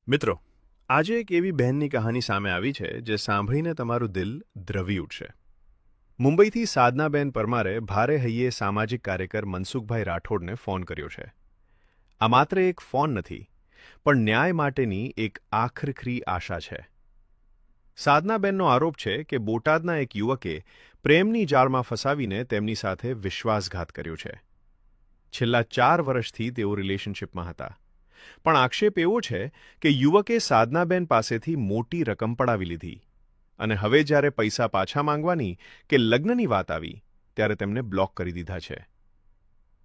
મિત્રો, આજે એક એવી બહેનની કહાની સામે આવી છે જે સાંભળીને તમારું દિલ દ્રવી ઉઠશે. મુંબઈથી સાધનાબેન પરમારે ભારે હૈયે સામાજિક કાર્યકર મનસુખભાઈ રાઠોડને ફોન કર્યો છે. આ માત્ર એક ફોન નથી, પણ ન્યાય માટેની એક આખરી આશા છે. સાધનાબેનનો આરોપ છે કે બોટાદના એક યુવકે પ્રેમની જાળમાં ફસાવીને તેમની સાથે વિશ્વાસઘાત કર્યો છે. છેલ્લા 4 વર્ષથી તેઓ રિલેશનશિપમાં હતા. પણ આક્ષેપ એવો છે કે યુવકે સાધનાબેન પાસેથી મોટી રકમ પડાવી લીધી અને હવે જ્યારે પૈસા પાછા માંગવાની કે લગ્નની વાત આવી ત્યારે તેમને બ્લોક કરી દીધા છે.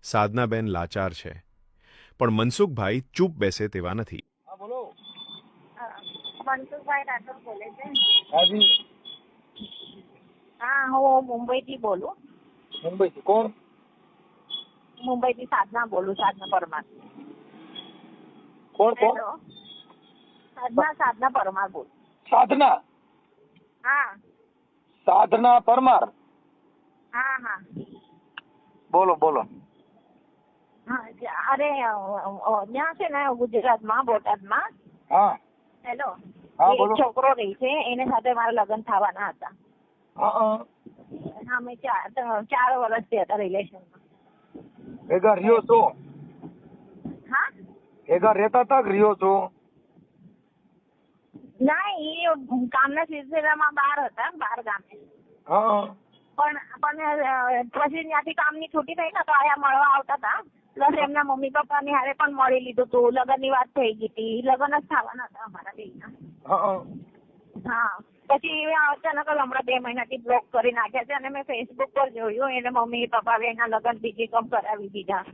સાધનાબેન લાચાર છે, પણ મનસુખભાઈ ચૂપ બેસે તેવા નથી. હા બોલો. મનસુખભાઈ રાઠોડ બોલે છે? હાજી. હા, હું મુંબઈથી બોલું. મુંબઈથી કોણ? મુંબઈથી સાધના બોલું, સાધના પરમાર. કોણ કોણ? હેલો, સાધના પરમાર બોલું. સાધના? હા સાધના પરમાર. હા હા બોલો બોલો. હા, અરે ત્યાં છે ને ગુજરાતમાં, બોટાદમાં. હા હેલો, હા એક બોલો. છોકરો રહી છે, એને સાથે મારા લગ્ન થવાના હતા. હા અમે 4 વર્ષથી હતા રિલેશનમાં. ભેગા રહ્યો છો? હા, ભેગા રહેતા હતા કે રહ્યો છો? ના, એ કામના સિલસિલામાં બહાર હતા, બહાર ગામે. હા પણ પછી ત્યાંથી કામની છૂટી થઈ ને તો આયા મળવા આવતા હતા. પ્લસ એમના મમ્મી પપ્પાની હારે પણ મળી લીધું હતું. લગ્નની વાત થઈ ગઈ હતી. લગ્ન જ થવાના હતા અમારા બેયના. હા હા, પછી અચાનક જ હમણાં 2 મહિનાથી બ્લોક કરી નાખ્યા છે અને મેં ફેસબુક પર જોયું એને મમ્મી પપ્પા એના લગ્ન બીજી કમ કરાવી દીધા.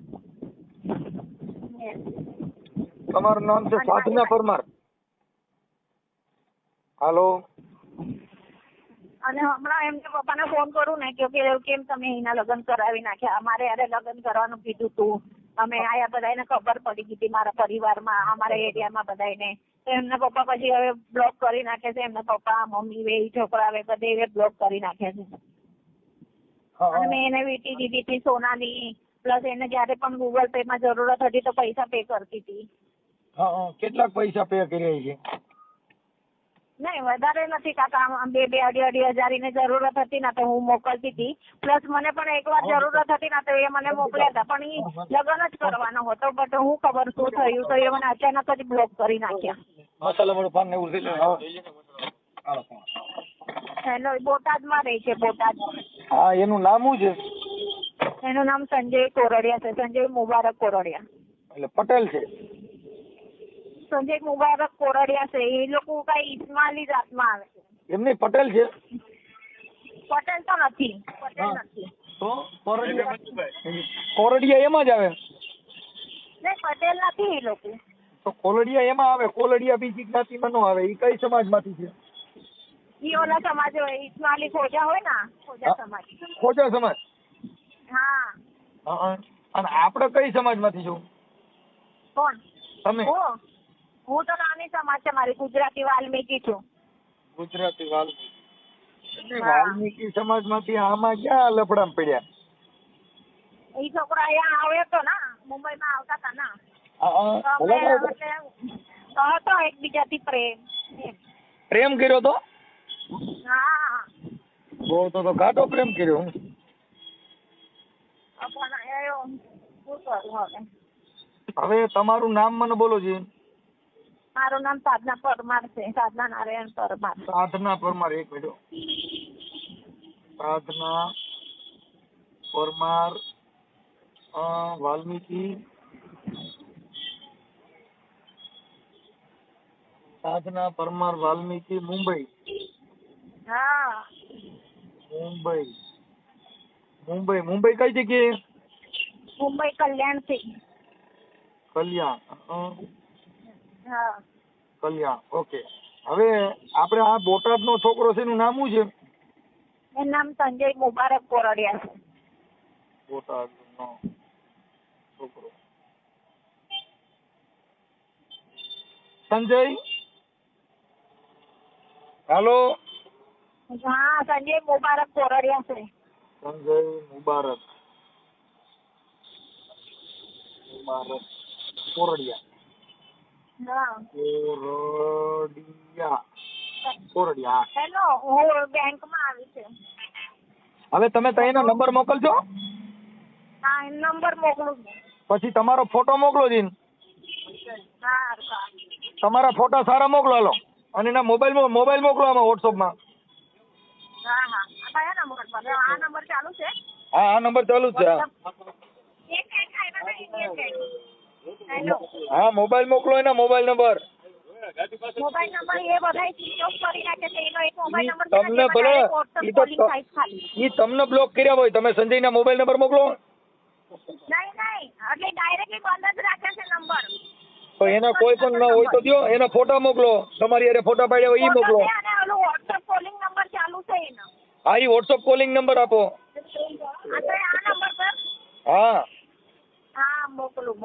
તમારું નામ છે સાધના પરમાર? હાલો. અને હમણાં એમને પપ્પાને ફોન કરું ને કે કેમ તમે એના લગ્ન કરાવી નાખ્યા? અમારે યારે લગ્ન કરવાનું કીધું તું. અમે આયા બધાને ખબર પડી ગઈ હતી મારા પરિવારમાં, અમારા એરિયામાં બધાને. તો એમના પપ્પા પછી હવે બ્લોક કરી નાખે છે. એમના પપ્પા મમ્મી બે છોકરા બધે બ્લોક કરી નાખ્યા છે. અને મેં એને વીટી દીધી હતી સોનાની. પ્લસ એને જયારે પણ ગૂગલ પે માં જરૂરત હતી તો પૈસા પે કરતી હતી. હા કેટલાક પૈસા પે કર્યા છે? નહીં, વધારે નથી કાકા. 2 અઢી હજાર ની જરૂરત હતી ને તો હું મોકલતી હતી. પ્લસ મને પણ એકવાર જરૂરત હતી ને તો એ મને મોકલ્યા હતા. પણ એ લગ્ન જ કરવાનો હતો. બટ હું ખબર શું થયું તો એ મને અચાનક જ બ્લોક કરી નાખ્યા. મસાલા વાળું પાન ને એવું લઈ લે. હેલો, બોટાદમાં રહે છે, બોટાદ. હા, એનું નામ શું છે? એનું નામ સંજય કોરડિયા છે, સંજય મુબારક કોરડિયા. એટલે પટેલ છે? સંજય મુબારક કોરડિયા છે. એ લોકો કઈ ઇસ્માલી જાતમાં આવે છે. એમની પટેલ છે? પટેલ તો નથી, પટેલ નથી. તો કોરડિયા એમાં જ આવે? નહીં, પટેલ નથી એ લોકો. તો કોલડિયા એમાં આવે? કોલડિયા બીજી જ્ઞાતિમાં નો આવે. એ કઈ સમાજમાંથી છે? ઈ ઓલા સમાજ હોય, ઇસ્માલી ખોજા હોય ને, ખોજા સમાજ. ખોજા સમાજ? હા. હા. અને આપણે કઈ સમાજમાંથી છો? કોણ? તમે? હું તો નાની સમાજ છે મારી, ગુજરાતી વાલ્મીકી છું. ગુજરાતી વાલ્મીકી. હા. વાલ્મીકી સમાજમાંથી આમાં ક્યાં લફડામાં પડ્યા? ઈ છોકરો અહીંયા આવ્યો તો ને, મુંબઈમાં આવતા હતા ને. હા. તો અમે એટલે હતો એકબીજાથી પ્રેમ. પ્રેમ કર્યો તો? હા. બહુ તો ઘાટો પ્રેમ કર્યો. પણ શું કરું હવે? હવે તમારું નામ મને બોલો છે. મારું નામ સાધના પરમાર છે, સાધના નારાયણ પરમાર. સાધના પરમાર. એક મિનિટ. સાધના પરમાર, વાલ્મીકી. સાધના પરમાર વાલ્મીકી, મુંબઈ. હા. મુંબઈ કઈ જગ્યાએ? મુંબઈ કલ્યાણથી. કલ્યાણ. હા. કલ્યાણ. ઓકે. હવે આપણે આ બોટાદ નો છોકરો છે એનું નામ શું છે? એનું નામ સંજય મુબારક કોરડિયા છે. બોટાદ નો છોકરો સંજય. હાલો. હા, સંજય મુબારક કોરડિયા છે. સંજય મુબારક કોરડિયા. હા. રેડી હા. હેલો, હું બેંકમાં આવી છે. હવે તમે ત્યાંનો નંબર મોકલજો, હા, નંબર મોકલું છું. પછી તમારો ફોટો મોકલો જી, હા, હા. તમારા ફોટા સારા મોકલો હાલો, અને એના મોબાઈલ મોકલો આમાં વોટ્સઅપમાં. હા, હા. આ કયા નંબર પર? આ નંબર ચાલુ છે? હા આ નંબર ચાલુ જ છે. હા. એક સેકન્ડ આવ્યા હતા, ઇન્ડિયન બેંક. હેલો, હા મોબાઈલ મોકલો, એના મોબાઈલ નંબર. મોબાઈલ નંબર એ બધાય સ્વિચ ઓફ કરી નાખે છે. એનો એક મોબાઈલ ઈ નંબર છે ને, તમને જેમાં ભલે direct WhatsApp ઈ તો calling થાય છે ખાલી. ઈ તમને બ્લોક કર્યા હોય, તમે સંજયના મોબાઈલ નંબર મોકલો. નહીં, એટલે ડાયરેક્ટલી બંધ જ રાખે છે નંબર. તો એના કોઈ પણ ના હોય તો દ્યો, એના ફોટા મોકલો, તમારી હારે ફોટા પાડ્યા હોય ઈ ફોટો મોકલો. છે અને ઓલું WhatsApp calling નંબર ચાલુ છે એનો. હા ઈ વોટ્સઅપ કોલિંગ નંબર આપો. આ તો આ નંબર પર? હા હા, મોકલું.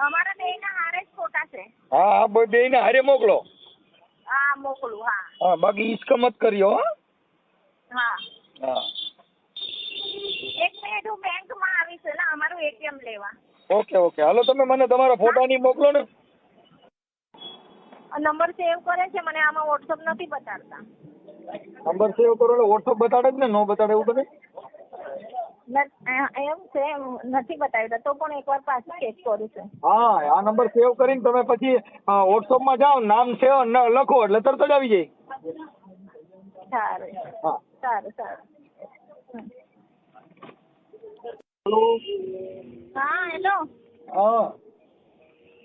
અમારા બેયના હારે જ ફોટા છે. હા હા બેયને હારે મોકલો. હા, મોકલું. હા, હા બાકી ઈસકા મત કર્યો. હો. હા. હા એક મિનિટ, હું બેંકમાં આવી છે ને, અમારું એટીએમ લેવા. ઓકે હાલો, તમે મને તમારા ફોટાની મોકલો ને. નંબર સેવ કરે છે, મને આમાં WhatsApp નથી બતાડતા. નંબર સેવ કરો એટલે વોટ્સઅપ બતાડે જ ને, નો બતાડે એવું બને? એમ છે, નથી બતાવ્યું તો પણ એકવાર પાછું ચેક કરું છું. હા આ નંબર સેવ કરીને તમે પછી વોટ્સઅપમાં જાઓ, નામ સેવ લખો એટલે તરત જ આવી જાય. સારું. હા હમ. હેલો. હા, હેલો. હા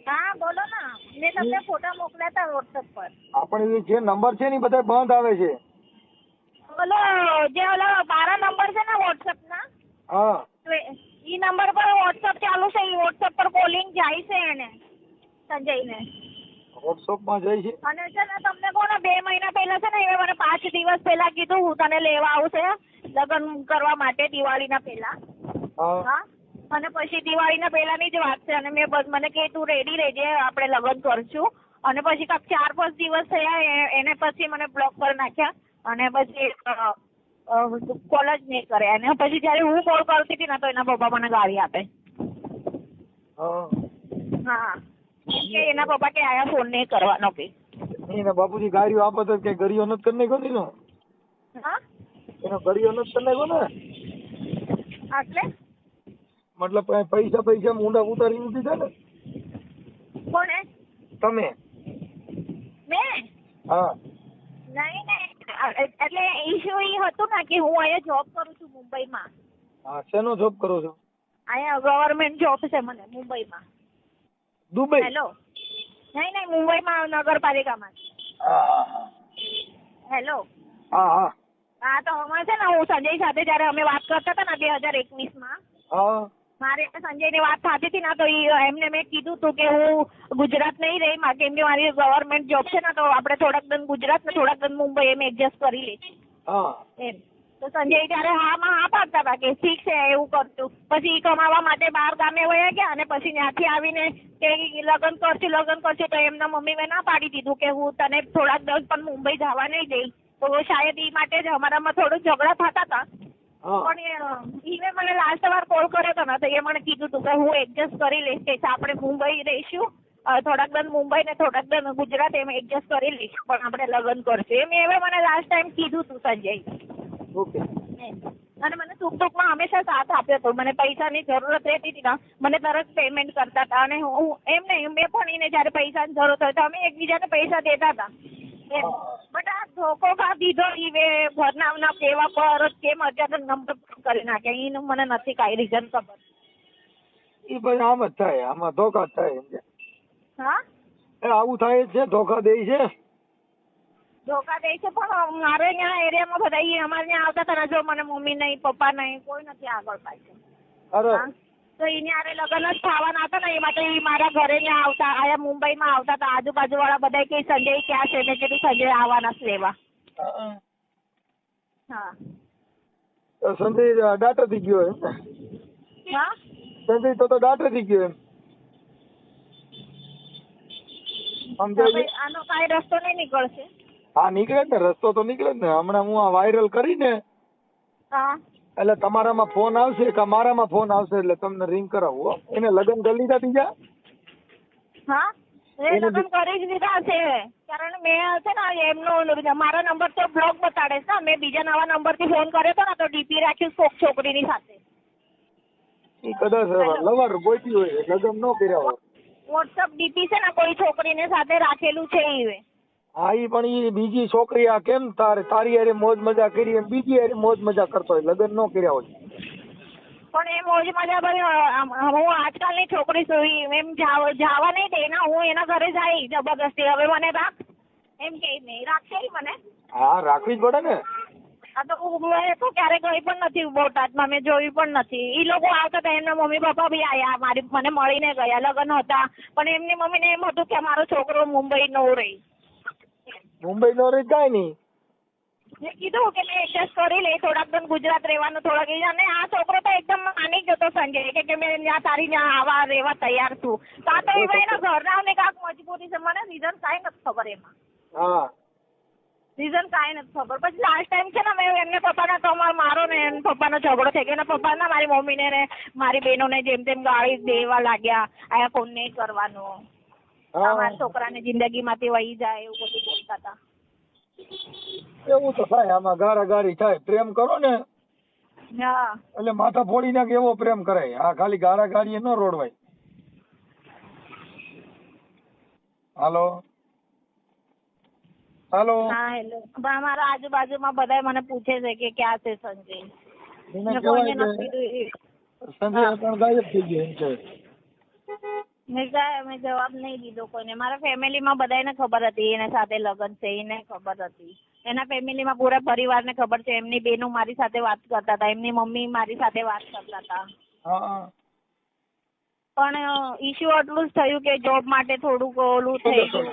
હા, બોલો ને. મેં તમને ફોટા મોકલ્યા હતા WhatsApp પર. આપણે જે નંબર છે ને ઈ બધા બંધ આવે છે. ઓલો 12 નંબર છે ને WhatsApp ના, હા તો ઈ નંબર પર WhatsApp ચાલુ છે. ઈ WhatsApp પર કોલિંગ જાય છે એને, સંજયને. વોટ્સઅપમાં જાય છે. અને છે ને, તમને કોને 2 મહિના પહેલા છે ને, એ મને 5 દિવસ પહેલા કીધું હું તને લેવા આવશે લગ્ન કરવા માટે, દિવાળીના પહેલા. હા હા, અને પછી દિવાળીના પહેલાની જ વાત છે. અને મને કે તું રેડી રહેજે, આપણે લગ્ન કરશું. અને પછી 4-5 દિવસ થયા, એને પછી મને બ્લોક કરી નાખ્યા. અને પછી કોલ જ નહીં કરે. અને પછી જયારે હું કોલ કરતી હતી ને, તો એના પપ્પા મને ગાળી આપે. હા હા, કે એના પપ્પા કે આયા ફોન નહીં કરવાનો કે. એના બાપુજી ગાડીઓ આપે તો કે ગરીઓ નથી કરી નાખ્યો ને. હા, એનો ગરીઓ નથી કરી નાખ્યો ને. એટલે મતલબ પૈસા ઊંડા ઉતારી દીધા ને કોણે? તમે. મેં? હા નહીં. એટલે ઇશ્યુ એ હતું ને કે હું અહીંયા જોબ કરું છું મુંબઈમાં. હા શેનો જોબ કરો છો? અહીંયા ગવર્મેન્ટ જોબ છે મને મુંબઈમાં. દુબઈ? હેલો, નહીં, મુંબઈમાં નગરપાલિકામાં. હા હેલો. હા હા, તો હમણાં છે ને, હું સંજય સાથે જયારે અમે વાત કરતા હતા ને 2021માં, હા મારે સંજયની વાત થતી હતી ને, તો એમને મેં કીધું હતું કે હું ગુજરાત નહીં રહી, કેમ કે મારી ગવર્મેન્ટ જોબ છે ને, તો આપણે થોડાક દિન ગુજરાત ને થોડાક દિન મુંબઈ એમ એડજસ્ટ કરી લઈશું હા એમ. તો સંજય ત્યારે હા પાડતા હતા કે ઠીક છે એવું કરતું. પછી કમાવા માટે બહાર ગામે વયા ગયા, અને પછી ત્યાંથી આવીને કે લગ્ન કરશું તો એમના મમ્મી મેં ના પાડી દીધું કે હું તને થોડાક દિવસ પણ મુંબઈ જવા નહીં દઈ. તો શાયદ એ માટે જ અમારામાં થોડું ઝઘડા થતા હતા. પણ ઈને મને લાસ્ટ વાર કોલ કર્યો હતો ને, તો એ મને કીધું હતું કે હું એડજસ્ટ કરી લઈશ, કે આપણે મુંબઈ રહીશું, થોડાક દિન મુંબઈ ને થોડાક દિન ગુજરાત એમ એડજસ્ટ કરી લઈશું, પણ આપણે લગ્ન કરશું એમ હવે મને લાસ્ટ ટાઈમ કીધું હતું સંજય. ઓકે. અને મને સુખ-દુઃખમાં હંમેશા સાથ આપ્યો હતો. મને પૈસાની જરૂરત રહેતી હતી ને, મને તરત પેમેન્ટ કરતા હતા. અને હું એમ નહીં, મેં પણ એને જયારે પૈસાની જરૂરત હોય તો અમે એકબીજાને પૈસા દેતા હતા એમ. બટ આ ધોકો દીધો ઘરના કેવા પર કેમ અત્યારે નંબર કરી નાખ્યા, એનું મને નથી કાંઈ રીઝન ખબર. એ પછી આમ જ થાય, આમાં ધોકા જ થાય. હા, આવું થાય છે, ધોકા દે છે. ધોકા દે છે. પણ મારે અહીંયા એરિયામાં બધા અમારે ત્યાં આવતા હતા ને, જો મને મમ્મી નહીં, પપ્પા નહીં, કોઈ નથી આગળ પાછળ. અરે તો એને હારે લગ્ન જ થવાના હતા ને, એ માટે મારા ઘરે ત્યાં આવતા, અહીંયા મુંબઈમાં આવતા હતા. આજુબાજુ વાળા બધા કે સંજય ક્યાં છે? મેં કીધું સંજય આવવાના છે લેવા. હા. સંજય ડાટર થઈ ગયો એમ. હા, સંજય તો ડાટર થઈ ગયો એમ. સમજાય? આનો કાંઈ રસ્તો નહીં નીકળશે? હા નીકળે ને, રસ્તો તો નીકળે ને. હમણાં હું આ વાયરલ કરીને હા, એટલે તમારામાં ફોન આવશે કે મારામાં ફોન આવશે, એટલે તમને રિંગ કરાવું. એને લગ્ન કરી લીધા બીજા? હા, એ લગ્ન કરી જ દીધા છે, કારણ મેં છે ને એમનો મારા નંબર તો બ્લોક બતાડે છે. મેં બીજા નવા નંબરથી ફોન કર્યો હતો ને તો ડીપી રાખ્યું છોકરીની સાથે. ઈ કદાચ લવર ગોતી હોય, લગ્ન ન કર્યા હોય. વોટ્સઅપ ડીપી છે ને કોઈ છોકરીને સાથે રાખેલું છે ઈ. હા, ઈ પણ ઈ બીજી છોકરી આ કેમ તારી હારે મોજ મજા કરી એમ બીજી હારે મોજ મજા કરતો હોય, લગ્ન ન કર્યા હોય. પણ એ મોજ મજા ભરી હું આજકાલની છોકરી છું, એમ જવા નહીં દે ને. હું એના ઘરે જાય જબરદસ્તી, હવે મને રાખ એમ કે નહીં રાખશે મને. હા, રાખવી જ પડે ને. આ તો મેં તો ક્યારે ગઈ પણ નથી બોટાદમાં, મેં જોયું પણ નથી. ઈ લોકો આવતા હતા, એમના મમ્મી પપ્પા બી આયા, મને મળીને ગયા. લગ્ન હતા પણ એમની મમ્મીને એમ હતું કે મારો છોકરો મુંબઈ નો રહી. મુંબઈ નો રહી કાંઈ નહીં. મેં કીધું કે મેં એડજસ્ટ કરી લે, થોડાક દિન ગુજરાત રહેવાનું થોડાક. અને આ છોકરો તો એકદમ માની જતો સંજય કે મેં ત્યાં તારી ત્યાં આવા રહેવા તૈયાર છું. તો આ તો એના ઘરના ને કાંક મજબૂરી છે, મને રીઝન કાંઈ નથી ખબર એમાં. હા, રીઝન કાંઈ નથી ખબર. પછી લાસ્ટ ટાઈમ છે ને મેં એમને પપ્પાના તો મારો ને પપ્પાનો ઝઘડો થઈ ગયો ને પપ્પાના મારી મમ્મીને ને મારી બહેનોને જેમ તેમ ગાળી દેવા લાગ્યા, આયા ફોન નહીં કરવાનો, મારા છોકરાને જિંદગીમાંથી વહી જાય એવું બધું બોલતા હતા. એવું તો થાય, આમાં ગારાગારી થાય. પ્રેમ કરો ને હા, એટલે માથા ફોડી નાખે એવો પ્રેમ કરાય. આ ખાલી ગારાગારી ન રોડવાય. હાલો હાલો. હા હેલો. મારા આજુબાજુમાં બધા મને પૂછે છે કે ક્યાં છે સંજય. એને મેં કહેવાય કોઈને કે નથી કીધું. સંજય પણ ગાયબ થઈ ગયો એમ છે. મેં જવાબ નહીં દીધો કોઈને. મારા ફેમિલીમાં બધાને ખબર હતી એના સાથે લગ્ન છે, એને ખબર હતી. એના ફેમિલીમાં પૂરા પરિવારને ખબર છે. એમની બહેનો મારી સાથે વાત કરતા હતા, એમની મમ્મી મારી સાથે વાત કરતા હતા. હા, પણ ઇશ્યુ એટલું જ થયું કે જોબ માટે થોડુંક ઓલું થઈ ગયું.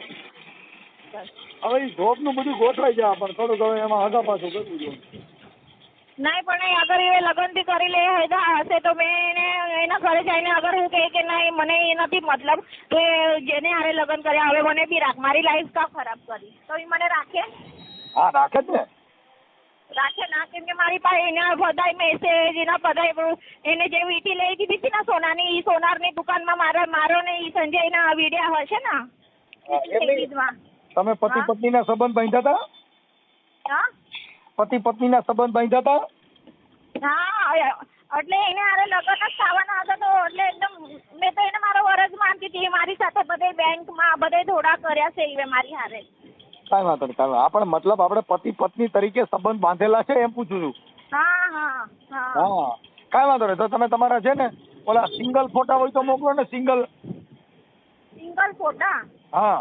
હવે જોબ નું બધું ગોઠવાઈ જાય, પણ થોડુંક હવે એમાં આગા પાછું કરવું જોઈએ. નહીં પણ અગર એ લગ્નથી કરી લે હશે તો મેં એને એના ઘરે જઈને અગર હું કહે કે નહીં મને એ નથી મતલબ, તો જેને હારે લગ્ન કર્યા હવે મને બી રાખ, મારી લાઈફ કા ખરાબ કરી, તો એ મને રાખે? હા, રાખે જ ને. રાખે ના, કેમ કે મારી પાસે એના બધાય મેસેજ, એના બધાય એને જે વીંટી લઈ દીધી હતી ને સોનાની, એ સોનારની દુકાનમાં મારો ને એ સંજયના વિડિયા હશે ને. તમે પતિ પત્ની ના સંબંધ બાંધ્યા હતા? હા, પતિ પત્ની ના સંબંધ બાંધ્યા હતા? હા, એટલે એને હારે લગ્ન જ થવાના હતા. તો એટલે એકદમ મેં તો એને મારો વરસ માનતી હતી. મારી સાથે બધે બેંકમાં બધે ધોળા કર્યા છે એ મારી હારે. કાંઈ વાંધો નહીં, કાંઈ આપણે મતલબ આપણે પતિ પત્ની તરીકે સંબંધ બાંધેલા છે એમ પૂછું છું. હા, કાંઈ વાંધો નહીં. તો તમે તમારા છે ને ઓલા સિંગલ ફોટા હોય તો મોકલો ને. સિંગલ ફોટા? હા,